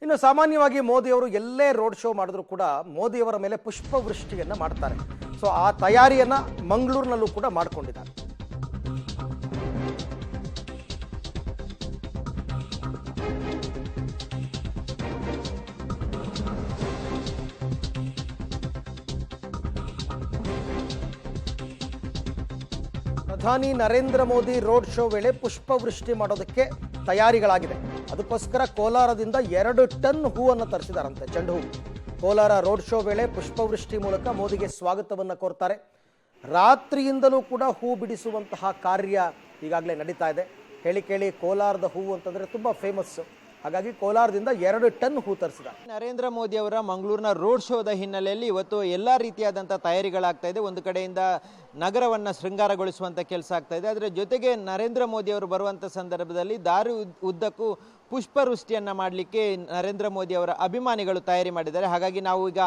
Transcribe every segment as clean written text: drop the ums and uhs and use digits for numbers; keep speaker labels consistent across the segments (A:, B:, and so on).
A: ಇನ್ನು ಸಾಮಾನ್ಯವಾಗಿ ಮೋದಿಯವರು ಎಲ್ಲೇ ರೋಡ್ ಶೋ ಮಾಡಿದ್ರು ಕೂಡ ಮೋದಿಯವರ ಮೇಲೆ ಪುಷ್ಪವೃಷ್ಟಿಯನ್ನು ಮಾಡ್ತಾರೆ. ಸೊ ಆ ತಯಾರಿಯನ್ನ ಮಂಗಳೂರಿನಲ್ಲೂ ಕೂಡ ಮಾಡಿಕೊಂಡಿದ್ದಾರೆ. ಪ್ರಧಾನಿ ನರೇಂದ್ರ ಮೋದಿ ರೋಡ್ ಶೋ ವೇಳೆ ಪುಷ್ಪವೃಷ್ಟಿ ಮಾಡೋದಕ್ಕೆ ತಯಾರಿಗಳಾಗಿದೆ. ಅದಕ್ಕೋಸ್ಕರ ಕೋಲಾರದಿಂದ 2 ಟನ್ ಹೂವನ್ನು ತರಿಸಿದಾರಂತೆ, ಚೆಂಡು ಹೂ. ಕೋಲಾರ ರೋಡ್ ಶೋ ವೇಳೆ ಪುಷ್ಪವೃಷ್ಟಿ ಮೂಲಕ ಮೋದಿಗೆ ಸ್ವಾಗತವನ್ನು ಕೋರ್ತಾರೆ. ರಾತ್ರಿಯಿಂದಲೂ ಕೂಡ ಹೂ ಬಿಡಿಸುವಂತಹ ಕಾರ್ಯ ಈಗಾಗಲೇ ನಡೀತಾ ಇದೆ. ಹೇಳಿ ಕೇಳಿ ಕೋಲಾರದ ಹೂವು ಅಂತಂದರೆ ತುಂಬ ಫೇಮಸ್ಸು. ಹಾಗಾಗಿ ಕೋಲಾರದಿಂದ 2 ಟನ್ ಹೂ ತರಿಸಿದ
B: ನರೇಂದ್ರ ಮೋದಿ ಅವರ ಮಂಗಳೂರಿನ ರೋಡ್ ಶೋದ ಹಿನ್ನೆಲೆಯಲ್ಲಿ ಇವತ್ತು ಎಲ್ಲ ರೀತಿಯಾದಂಥ ತಯಾರಿಗಳಾಗ್ತಾ ಇದೆ. ಒಂದು ಕಡೆಯಿಂದ ನಗರವನ್ನು ಶೃಂಗಾರಗೊಳಿಸುವಂಥ ಕೆಲಸ ಆಗ್ತಾ ಇದೆ. ಅದರ ಜೊತೆಗೆ ನರೇಂದ್ರ ಮೋದಿ ಅವರು ಬರುವಂಥ ಸಂದರ್ಭದಲ್ಲಿ ದಾರಿ ಉದ್ದಕ್ಕೂ ಪುಷ್ಪವೃಷ್ಟಿಯನ್ನು ಮಾಡಲಿಕ್ಕೆ ನರೇಂದ್ರ ಮೋದಿ ಅವರ ಅಭಿಮಾನಿಗಳು ತಯಾರಿ ಮಾಡಿದ್ದಾರೆ. ಹಾಗಾಗಿ ನಾವು ಈಗ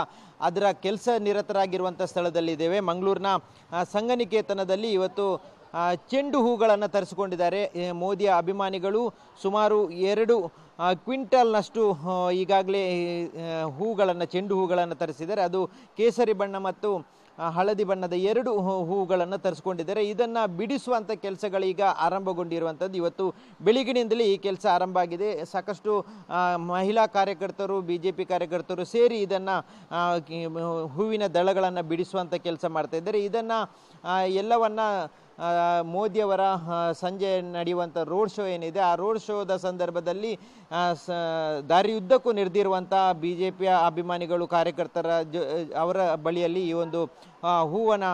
B: ಅದರ ಕೆಲಸ ನಿರತರಾಗಿರುವಂಥ ಸ್ಥಳದಲ್ಲಿದ್ದೇವೆ. ಮಂಗಳೂರಿನ ಸಂಘನಿಕೇತನದಲ್ಲಿ ಇವತ್ತು ಚೆಂಡು ಹೂಗಳನ್ನು ತರಿಸಿಕೊಂಡಿದ್ದಾರೆ ಮೋದಿಯ ಅಭಿಮಾನಿಗಳು. ಸುಮಾರು 2 ಕ್ವಿಂಟಲ್ನಷ್ಟು ಈಗಾಗಲೇ ಹೂಗಳನ್ನು, ಚೆಂಡು ಹೂಗಳನ್ನು ತರಿಸಿದ್ದಾರೆ. ಅದು ಕೇಸರಿ ಬಣ್ಣ ಮತ್ತು ಹಳದಿ ಬಣ್ಣದ 2 ಹೂಗಳನ್ನು ತರಿಸ್ಕೊಂಡಿದ್ದಾರೆ. ಇದನ್ನು ಬಿಡಿಸುವಂಥ ಕೆಲಸಗಳೀಗ ಆರಂಭಗೊಂಡಿರುವಂಥದ್ದು. ಇವತ್ತು ಬೆಳಗಿನಿಂದಲೇ ಈ ಕೆಲಸ ಆರಂಭ ಆಗಿದೆ. ಸಾಕಷ್ಟು ಮಹಿಳಾ ಕಾರ್ಯಕರ್ತರು, BJP ಕಾರ್ಯಕರ್ತರು ಸೇರಿ ಇದನ್ನು ಹೂವಿನ ದಳಗಳನ್ನು ಬಿಡಿಸುವಂಥ ಕೆಲಸ ಮಾಡ್ತಾ ಇದ್ದಾರೆ. ಇದನ್ನು ಎಲ್ಲವನ್ನು ಮೋದಿಯವರ ಸಂಜೆ ನಡೆಯುವಂಥ ರೋಡ್ ಶೋ ಏನಿದೆ, ಆ ರೋಡ್ ಶೋದ ಸಂದರ್ಭದಲ್ಲಿ ದಾರಿಯುದ್ದಕ್ಕೂ ನೆರೆದಿರುವಂಥ BJPಯ ಅಭಿಮಾನಿಗಳು, ಕಾರ್ಯಕರ್ತರ ಅವರ ಬಳಿಯಲ್ಲಿ ಈ ಒಂದು ಹೂವನ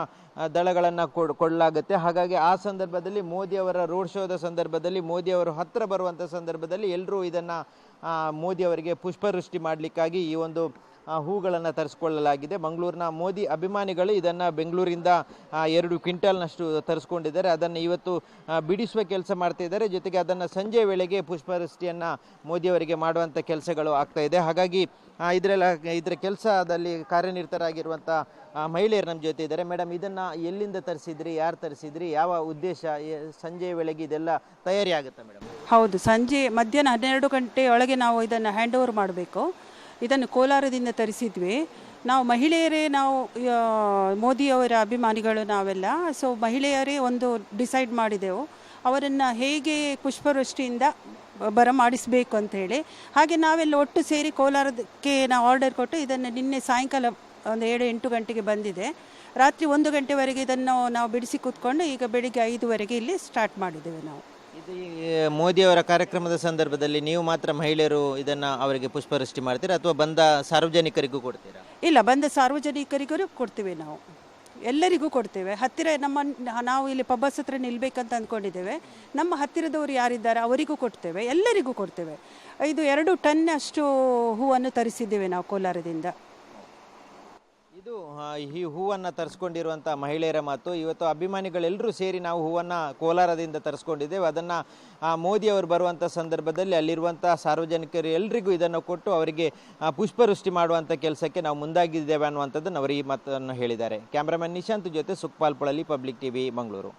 B: ದಳಗಳನ್ನು ಕೊಡಲಾಗುತ್ತೆ. ಹಾಗಾಗಿ ಆ ಸಂದರ್ಭದಲ್ಲಿ ಮೋದಿಯವರ ರೋಡ್ ಶೋದ ಸಂದರ್ಭದಲ್ಲಿ, ಮೋದಿಯವರು ಹತ್ತಿರ ಬರುವಂಥ ಸಂದರ್ಭದಲ್ಲಿ ಎಲ್ಲರೂ ಇದನ್ನು ಮೋದಿಯವರಿಗೆ ಪುಷ್ಪವೃಷ್ಟಿ ಮಾಡಲಿಕ್ಕಾಗಿ ಈ ಒಂದು ಹೂಗಳನ್ನು ತರಿಸ್ಕೊಳ್ಳಲಾಗಿದೆ. ಮಂಗಳೂರಿನ ಮೋದಿ ಅಭಿಮಾನಿಗಳು ಇದನ್ನು ಬೆಂಗಳೂರಿಂದ 2 ಕ್ವಿಂಟಲ್ನಷ್ಟು ತರಿಸ್ಕೊಂಡಿದ್ದಾರೆ. ಅದನ್ನು ಇವತ್ತು ಬಿಡಿಸುವ ಕೆಲಸ ಮಾಡ್ತಾಯಿದ್ದಾರೆ. ಜೊತೆಗೆ ಅದನ್ನು ಸಂಜೆ ವೇಳೆಗೆ ಪುಷ್ಪವೃಷ್ಟಿಯನ್ನು ಮೋದಿಯವರಿಗೆ ಮಾಡುವಂಥ ಕೆಲಸಗಳು ಆಗ್ತಾ ಇದೆ. ಹಾಗಾಗಿ ಇದರ ಕೆಲಸದಲ್ಲಿ ಕಾರ್ಯನಿರತರಾಗಿರುವಂಥ ಮಹಿಳೆಯರು ನಮ್ಮ ಜೊತೆ ಇದ್ದಾರೆ. ಮೇಡಮ್, ಇದನ್ನು ಎಲ್ಲಿಂದ ತರಿಸಿದ್ರಿ, ಯಾರು ತರಿಸಿದ್ರಿ, ಯಾವ ಉದ್ದೇಶ, ಸಂಜೆ ವೇಳೆಗೆ ಇದೆಲ್ಲ ತಯಾರಿ ಆಗುತ್ತೆ ಮೇಡಮ್?
C: ಹೌದು, ಸಂಜೆ ಮಧ್ಯಾಹ್ನ 12 ಗಂಟೆಯೊಳಗೆ ನಾವು ಇದನ್ನು ಹ್ಯಾಂಡ್ ಓವರ್ ಮಾಡಬೇಕು. ಇದನ್ನು ಕೋಲಾರದಿಂದ ತರಿಸಿದ್ವಿ. ನಾವು ಮಹಿಳೆಯರೇ, ನಾವು ಮೋದಿಯವರ ಅಭಿಮಾನಿಗಳು ನಾವೆಲ್ಲ. ಸೊ ಮಹಿಳೆಯರೇ ಒಂದು ಡಿಸೈಡ್ ಮಾಡಿದೆವು ಅವರನ್ನು ಹೇಗೆ ಪುಷ್ಪವೃಷ್ಟಿಯಿಂದ ಬರಮಾಡಿಸಬೇಕು ಅಂಥೇಳಿ. ಹಾಗೆ ನಾವೆಲ್ಲ ಒಟ್ಟು ಸೇರಿ ಕೋಲಾರಕ್ಕೆ ನಾವು ಆರ್ಡರ್ ಕೊಟ್ಟು ಇದನ್ನು ನಿನ್ನೆ ಸಾಯಂಕಾಲ ಒಂದು 7-8 ಗಂಟೆಗೆ ಬಂದಿದೆ. ರಾತ್ರಿ 1 ಗಂಟೆವರೆಗೆ ಇದನ್ನು ನಾವು ಬಿಡಿಸಿ ಕೂತ್ಕೊಂಡು ಈಗ ಬೆಳಿಗ್ಗೆ 5ವರೆಗೆ ಇಲ್ಲಿ ಸ್ಟಾರ್ಟ್ ಮಾಡಿದ್ದೇವೆ ನಾವು.
B: ಇದು ಮೋದಿಯವರ ಕಾರ್ಯಕ್ರಮದ ಸಂದರ್ಭದಲ್ಲಿ ನೀವು ಮಾತ್ರ ಮಹಿಳೆಯರು ಇದನ್ನು ಅವರಿಗೆ ಪುಷ್ಪವೃಷ್ಟಿ ಮಾಡ್ತೀರಾ ಅಥವಾ ಬಂದ ಸಾರ್ವಜನಿಕರಿಗೂ ಕೊಡ್ತೀರಾ?
C: ಇಲ್ಲ, ಬಂದ ಸಾರ್ವಜನಿಕರಿಗೂ ಕೊಡ್ತೀವಿ, ನಾವು ಎಲ್ಲರಿಗೂ ಕೊಡ್ತೇವೆ. ಹತ್ತಿರ ನಾವು ಇಲ್ಲಿ ಪಬ್ಬಸ್ ಹತ್ರ ನಿಲ್ಬೇಕಂತ ಅಂದ್ಕೊಂಡಿದ್ದೇವೆ. ನಮ್ಮ ಹತ್ತಿರದವರು ಯಾರಿದ್ದಾರೆ ಅವರಿಗೂ ಕೊಡ್ತೇವೆ, ಎಲ್ಲರಿಗೂ ಕೊಡ್ತೇವೆ. ಇದು 2 ಟನ್ ಅಷ್ಟು ಹೂವನ್ನು ತರಿಸಿದ್ದೇವೆ ನಾವು ಕೋಲಾರದಿಂದ.
B: ಇದು ಈ ಹೂವನ್ನು ತರಿಸ್ಕೊಂಡಿರುವಂಥ ಮಹಿಳೆಯರ ಮಾತು. ಇವತ್ತು ಅಭಿಮಾನಿಗಳೆಲ್ಲರೂ ಸೇರಿ ನಾವು ಹೂವನ್ನು ಕೋಲಾರದಿಂದ ತರಿಸ್ಕೊಂಡಿದ್ದೇವೆ. ಅದನ್ನು ಮೋದಿಯವರು ಬರುವಂಥ ಸಂದರ್ಭದಲ್ಲಿ ಅಲ್ಲಿರುವಂಥ ಸಾರ್ವಜನಿಕರು ಎಲ್ಲರಿಗೂ ಇದನ್ನು ಕೊಟ್ಟು ಅವರಿಗೆ ಪುಷ್ಪವೃಷ್ಟಿ ಮಾಡುವಂಥ ಕೆಲಸಕ್ಕೆ ನಾವು ಮುಂದಾಗಿದ್ದೇವೆ ಅನ್ನುವಂಥದ್ದನ್ನು ಅವರು ಈ ಮಾತನ್ನು ಹೇಳಿದ್ದಾರೆ. ಕ್ಯಾಮ್ರಾಮನ್ ನಿಶಾಂತ್ ಜೊತೆ ಸುಖಪಾಲ್ ಪೊಳಲಿ, ಪಬ್ಲಿಕ್ TV, ಮಂಗಳೂರು.